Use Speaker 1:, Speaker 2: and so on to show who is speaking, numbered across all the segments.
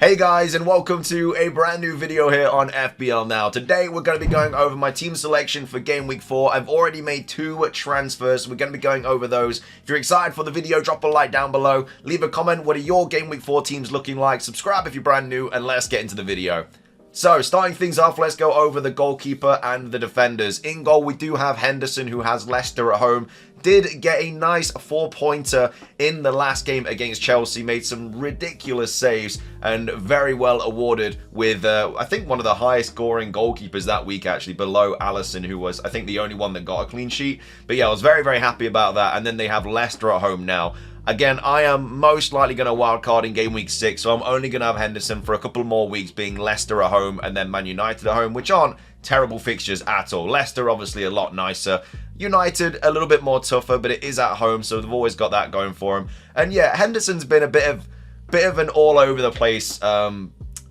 Speaker 1: Hey guys, and welcome to a brand new video here on FPL Now. Today we're going to be going over my team selection for Game Week 4. I've already made 2 transfers, so we're going to be going over those. If you're excited for the video, drop a like down below. Leave a comment, what are your Game Week 4 teams looking like? Subscribe if you're brand new, and let's get into the video. So, starting things off, let's go over the goalkeeper and the defenders. In goal, we do have Henderson, who has Leicester at home. Did get a nice 4-pointer in the last game against Chelsea. Made some ridiculous saves and very well awarded with, I think, one of the highest scoring goalkeepers that week, actually, below Alisson, who was, I think, the only one that got a clean sheet. But yeah, I was very, very happy about that. And then they have Leicester at home now. Again, I am most likely going to wildcard in Game Week 6, so I'm only going to have Henderson for a couple more weeks, being Leicester at home and then Man United at home, which aren't terrible fixtures at all. Leicester, obviously, a lot nicer. United, a little bit more tougher, but it is at home, so they've always got that going for them. And yeah, Henderson's been a bit of an all-over-the-place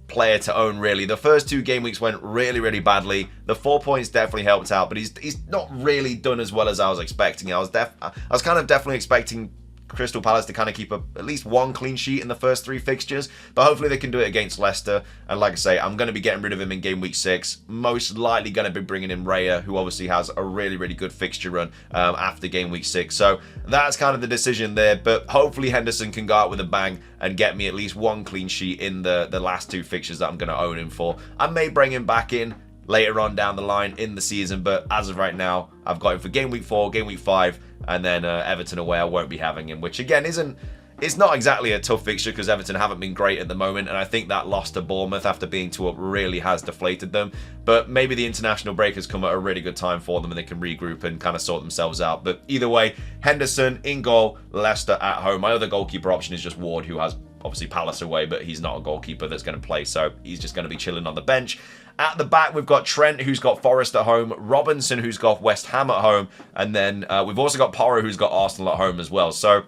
Speaker 1: player to own, really. The first 2 game weeks went really, really badly. The 4 points definitely helped out, but he's not really done as well as I was expecting. I was kind of definitely expecting Crystal Palace to kind of keep at least 1 clean sheet in the first 3 fixtures, but hopefully they can do it against Leicester. And like I say, I'm going to be getting rid of him in Game Week 6. Most likely going to be bringing in Raya, who obviously has a really, really good fixture run after Game Week 6. So that's kind of the decision there, but hopefully Henderson can go out with a bang and get me at least 1 clean sheet in the last 2 fixtures that I'm going to own him for. I may bring him back in later on down the line in the season, but as of right now, I've got him for Game Week 4, Game Week 5, and then Everton away, I won't be having him, which again it's not exactly a tough fixture because Everton haven't been great at the moment, and I think that loss to Bournemouth after being 2 up really has deflated them. But maybe the international break has come at a really good time for them and they can regroup and kind of sort themselves out. But either way, Henderson in goal, Leicester at home. My other goalkeeper option is just Ward, who has obviously Palace away, but he's not a goalkeeper that's going to play, so he's just going to be chilling on the bench. At the back, we've got Trent, who's got Forest at home, Robinson, who's got West Ham at home, and then we've also got Porro, who's got Arsenal at home as well. So,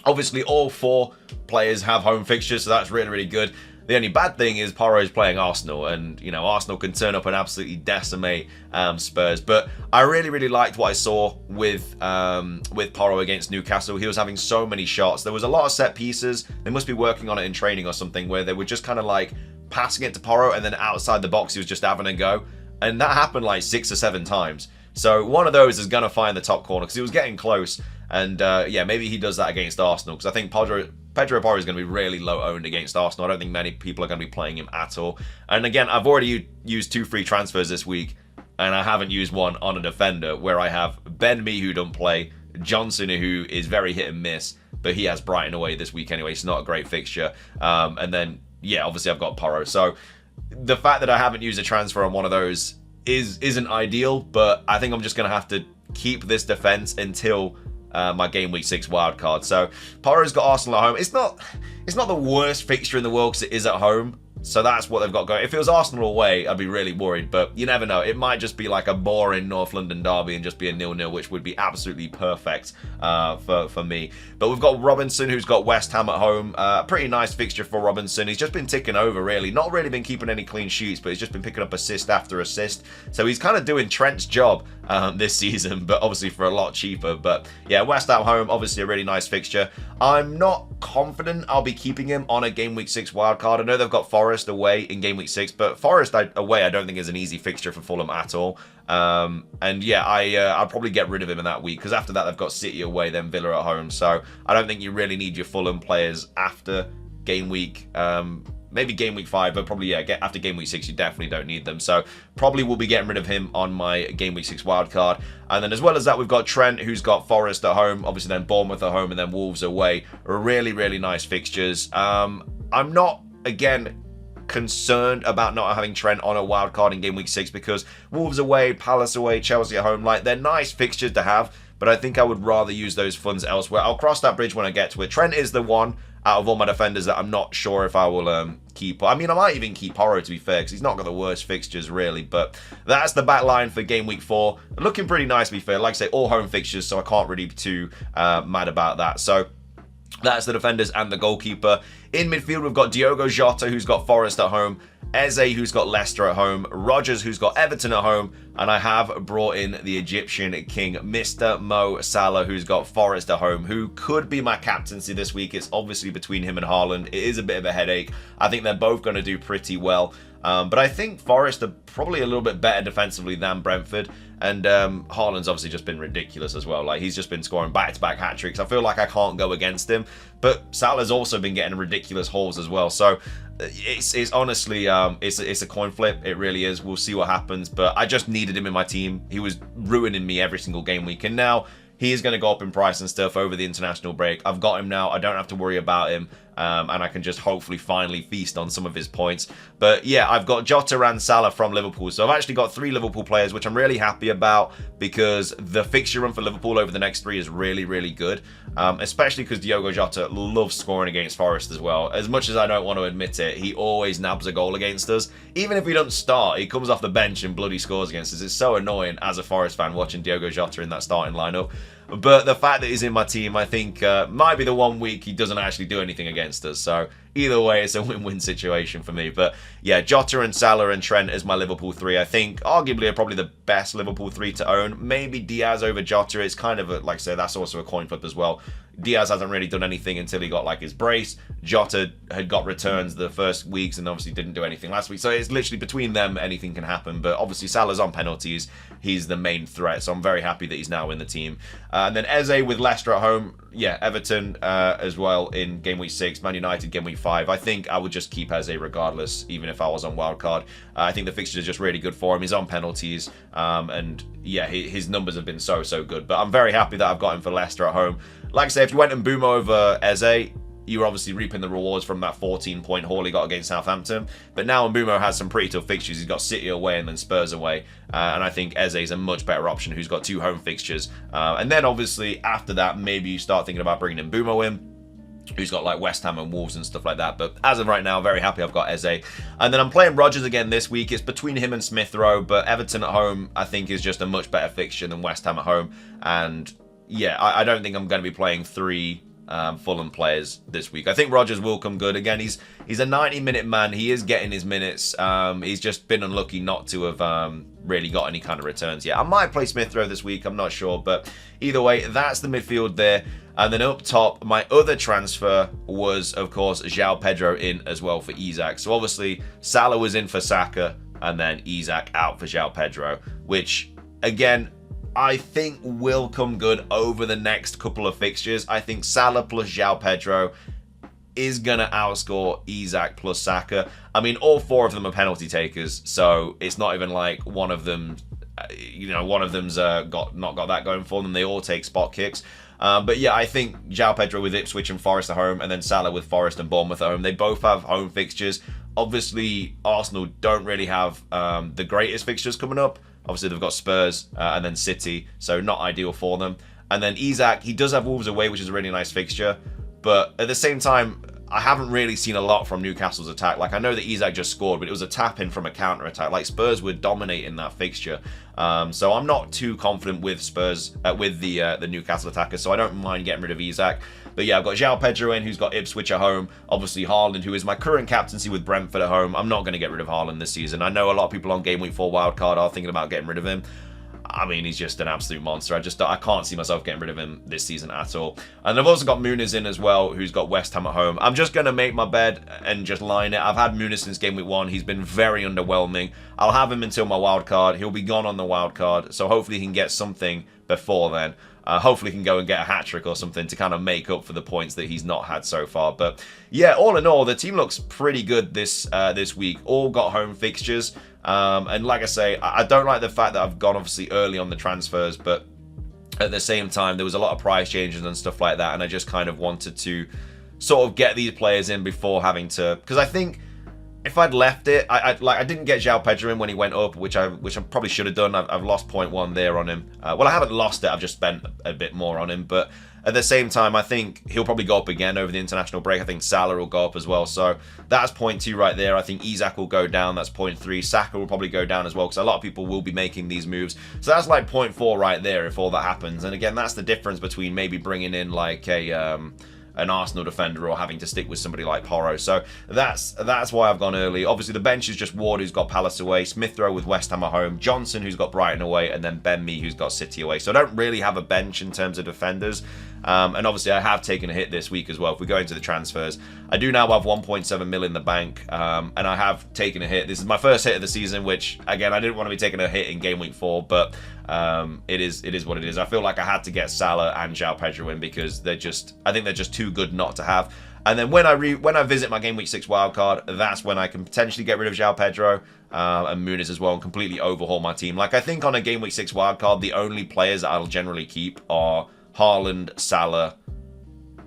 Speaker 1: obviously, all 4 players have home fixtures, so that's really, really good. The only bad thing is Porro is playing Arsenal, and, you know, Arsenal can turn up and absolutely decimate Spurs. But I really, really liked what I saw with Porro against Newcastle. He was having so many shots. There was a lot of set pieces. They must be working on it in training or something, where they were just kind of like passing it to Porro, and then outside the box he was just having a go. And that happened like 6 or 7 times. So one of those is going to find the top corner because he was getting close. And yeah, maybe he does that against Arsenal, because I think Pedro Porro is going to be really low owned against Arsenal. I don't think many people are going to be playing him at all. And again, I've already used 2 free transfers this week, and I haven't used one on a defender, where I have Ben Mee, who don't play, Johnson, who is very hit and miss, but he has Brighton away this week anyway. It's not a great fixture. And then, yeah, obviously I've got Porro. So the fact that I haven't used a transfer on one of those isn't ideal, but I think I'm just going to have to keep this defense until my Game Week 6 wildcard. So Porro's got Arsenal at home. It's not the worst fixture in the world because it is at home. So that's what they've got going. If it was Arsenal away, I'd be really worried, but you never know. It might just be like a boring North London derby and just be a 0-0, which would be absolutely perfect for me. But we've got Robinson, who's got West Ham at home. Pretty nice fixture for Robinson. He's just been ticking over, really. Not really been keeping any clean sheets, but he's just been picking up assist after assist. So he's kind of doing Trent's job this season, but obviously for a lot cheaper. But yeah, West Ham home, obviously a really nice fixture. I'm not confident I'll be keeping him on a Game Week 6 wildcard. I know they've got Forest away in Game Week 6, but Forest away I don't think is an easy fixture for Fulham at all. And yeah, I'll probably get rid of him in that week, because after that they've got City away, then Villa at home. So I don't think you really need your Fulham players after Game Week. Maybe Game Week 5, but probably, yeah, after Game Week 6, you definitely don't need them. So probably will be getting rid of him on my Game Week 6 wildcard. And then as well as that, we've got Trent, who's got Forest at home, obviously then Bournemouth at home, and then Wolves away. Really, really nice fixtures. I'm not, again, concerned about not having Trent on a wild card in Game Week 6, because Wolves away, Palace away, Chelsea at home, like, they're nice fixtures to have, but I think I would rather use those funds elsewhere. I'll cross that bridge when I get to it. Trent is the one out of all my defenders that I'm not sure if I will keep. I mean, I might even keep Porro, to be fair, because he's not got the worst fixtures, really. But that's the back line for Game Week 4. Looking pretty nice, to be fair. Like I say, all home fixtures, so I can't really be too mad about that. So that's the defenders and the goalkeeper. In midfield, we've got Diogo Jota, who's got Forest at home. Eze, who's got Leicester at home, Rodgers, who's got Everton at home, and I have brought in the Egyptian king, Mr. Mo Salah, who's got Forest at home, who could be my captaincy this week. It's obviously between him and Haaland. It is a bit of a headache. I think they're both going to do pretty well. But I think Forest are probably a little bit better defensively than Brentford. And Haaland's obviously just been ridiculous as well. Like, he's just been scoring back-to-back hat-tricks. I feel like I can't go against him. But Salah's also been getting ridiculous hauls as well. So it's honestly, it's a coin flip. It really is. We'll see what happens. But I just needed him in my team. He was ruining me every single game week. And now he is going to go up in price and stuff over the international break. I've got him now. I don't have to worry about him. And I can just hopefully finally feast on some of his points. But yeah, I've got Jota and Salah from Liverpool. So I've actually got 3 Liverpool players, which I'm really happy about because the fixture run for Liverpool over the next 3 is really, really good. Especially because Diogo Jota loves scoring against Forest as well. As much as I don't want to admit it, he always nabs a goal against us. Even if he doesn't start, he comes off the bench and bloody scores against us. It's so annoying as a Forest fan watching Diogo Jota in that starting lineup. But the fact that he's in my team, I think, might be the one week he doesn't actually do anything against us. So either way, it's a win-win situation for me. But yeah, Jota and Salah and Trent is my Liverpool 3. I think arguably are probably the best Liverpool 3 to own. Maybe Diaz over Jota. It's kind of, like I say, that's also a coin flip as well. Diaz hasn't really done anything until he got like his brace. Jota had got returns the first weeks and obviously didn't do anything last week. So it's literally between them, anything can happen. But obviously Salah's on penalties. He's the main threat. So I'm very happy that he's now in the team. And then Eze with Leicester at home. Yeah, Everton as well in game week 6. Man United game week 5. I think I would just keep Eze regardless, even if I was on wildcard. I think the fixtures are just really good for him. He's on penalties. And yeah, his numbers have been so good. But I'm very happy that I've got him for Leicester at home. Like I say, if you went and Mbeumo over Eze, you were obviously reaping the rewards from that 14-point haul he got against Southampton. But now Mbeumo has some pretty tough fixtures. He's got City away and then Spurs away. And I think Eze is a much better option who's got 2 home fixtures. And then obviously after that, maybe you start thinking about bringing in Mbeumo in, who's got like West Ham and Wolves and stuff like that. But as of right now, very happy I've got Eze. And then I'm playing Rodgers again this week. It's between him and Smith Rowe, but Everton at home I think is just a much better fixture than West Ham at home. And yeah, I don't think I'm going to be playing 3 Fulham players this week. I think Rodgers will come good. Again, he's a 90-minute man. He is getting his minutes. He's just been unlucky not to have really got any kind of returns yet. I might play Smith Rowe this week. I'm not sure. But either way, that's the midfield there. And then up top, my other transfer was, of course, João Pedro in as well for Isak. So obviously, Salah was in for Saka and then Isak out for João Pedro, which, again, I think will come good over the next couple of fixtures. I think Salah plus João Pedro is going to outscore Isak plus Saka. I mean, all 4 of them are penalty takers, so it's not even like one of them, one of them's not got that going for them. They all take spot kicks. But yeah, I think João Pedro with Ipswich and Forest at home, and then Salah with Forest and Bournemouth at home. They both have home fixtures. Obviously, Arsenal don't really have the greatest fixtures coming up. Obviously, they've got Spurs and then City, so not ideal for them. And then Isak, he does have Wolves away, which is a really nice fixture. But at the same time, I haven't really seen a lot from Newcastle's attack. Like, I know that Isak just scored, but it was a tap-in from a counter-attack. Like, Spurs would dominate in that fixture. So I'm not too confident with Spurs, with the Newcastle attackers, so I don't mind getting rid of Isak. But yeah, I've got João Pedro in, who's got Ipswich at home. Obviously, Haaland, who is my current captaincy with Brentford at home. I'm not going to get rid of Haaland this season. I know a lot of people on Game Week 4 wildcard are thinking about getting rid of him. I mean, he's just an absolute monster. I can't see myself getting rid of him this season at all. And I've also got Muniz in as well, who's got West Ham at home. I'm just going to make my bed and just line it. I've had Muniz since Game Week 1. He's been very underwhelming. I'll have him until my wild card. He'll be gone on the wild card, so hopefully he can get something before then. Hopefully he can go and get a hat-trick or something to kind of make up for the points that he's not had so far. But yeah, all in all, the team looks pretty good this week. All got home fixtures. And like I say, I don't like the fact that I've gone obviously early on the transfers, but at the same time, there was a lot of price changes and stuff like that, and I just kind of wanted to sort of get these players in before having to, because I think if I'd left it, I didn't get João Pedro in when he went up, which I probably should have done. I've lost 0.1 there on him. Well, I haven't lost it. I've just spent a bit more on him. But at the same time, I think he'll probably go up again over the international break. I think Salah will go up as well. So that's 0.2 right there. I think Isak will go down. That's 0.3. Saka will probably go down as well because a lot of people will be making these moves. So that's like 0.4 right there if all that happens. And again, that's the difference between maybe bringing in like a an Arsenal defender or having to stick with somebody like Porro. So that's why I've gone early. Obviously, the bench is just Ward, who's got Palace away, Smith Rowe with West Ham at home, Johnson, who's got Brighton away, and then Ben Mee, who's got City away. So I don't really have a bench in terms of defenders. And obviously, I have taken a hit this week as well. If we go into the transfers, I do now have 1.7 mil in the bank, and I have taken a hit. This is my first hit of the season, which, again, I didn't want to be taking a hit in Game Week 4, but it is what it is. I feel like I had to get Salah and João Pedro in because I think they're just too good not to have. And then when I visit my Game Week 6 wildcard, that's when I can potentially get rid of João Pedro and Muniz as well and completely overhaul my team. Like, I think on a Game Week 6 wildcard, the only players that I'll generally keep are Haaland, Salah,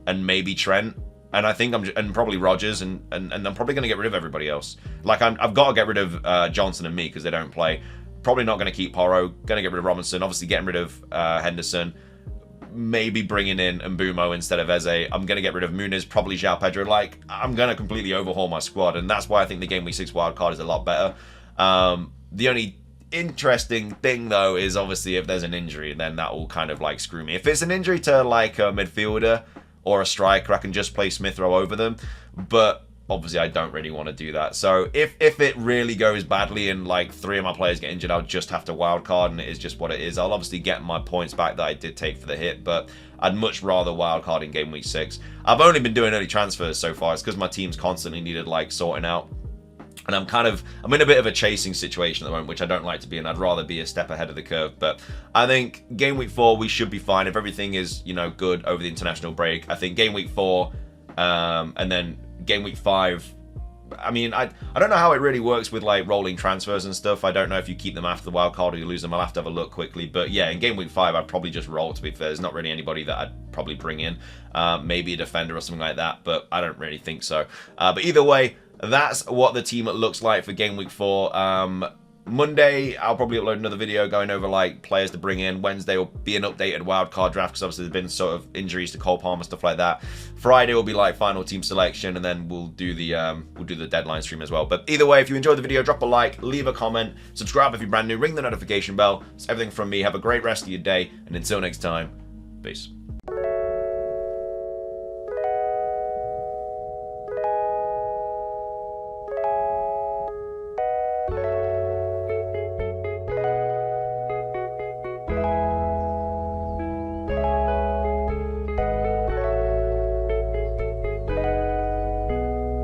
Speaker 1: and maybe Trent. And I think and probably Rodgers, and I'm probably going to get rid of everybody else. Like, I've got to get rid of Johnson and Mee because they don't play. Probably not going to keep Porro. Going to get rid of Robinson. Obviously, getting rid of Henderson. Maybe bringing in Mbeumo instead of Eze. I'm going to get rid of Muniz, probably João Pedro. Like, I'm going to completely overhaul my squad, and that's why I think the Game Week 6 wildcard is a lot better. The only interesting thing, though, is obviously if there's an injury, then that will kind of, like, screw me. If it's an injury to, like, a midfielder or a striker, I can just play Smith Rowe over them, but obviously I don't really want to do that. So if it really goes badly and like 3 of my players get injured, I'll just have to wildcard, and it is just what it is. I'll obviously get my points back that I did take for the hit, but I'd much rather wildcard in Game Week 6. I've only been doing early transfers so far. It's because my team's constantly needed like sorting out. And I'm in a bit of a chasing situation at the moment, which I don't like to be in. I'd rather be a step ahead of the curve. But I think Game Week 4, we should be fine. If everything is, you know, good over the international break, I think Game Week 4, and then Game Week 5, I mean, I don't know how it really works with like rolling transfers and stuff. I don't know if you keep them after the wild card or you lose them. I'll have to have a look quickly. But yeah, in Game Week 5, I'd probably just roll, to be fair. There's not really anybody that I'd probably bring in. Maybe a defender or something like that, but I don't really think so. But either way, that's what the team looks like for Game Week 4. Monday, I'll probably upload another video going over like players to bring in. Wednesday will be an updated wildcard draft because obviously there's been sort of injuries to Cole Palmer, stuff like that. Friday will be like final team selection, and then we'll do the deadline stream as well. But either way, if you enjoyed the video, drop a like, leave a comment, subscribe if you're brand new, ring the notification bell. It's everything from me. Have a great rest of your day, and until next time, peace.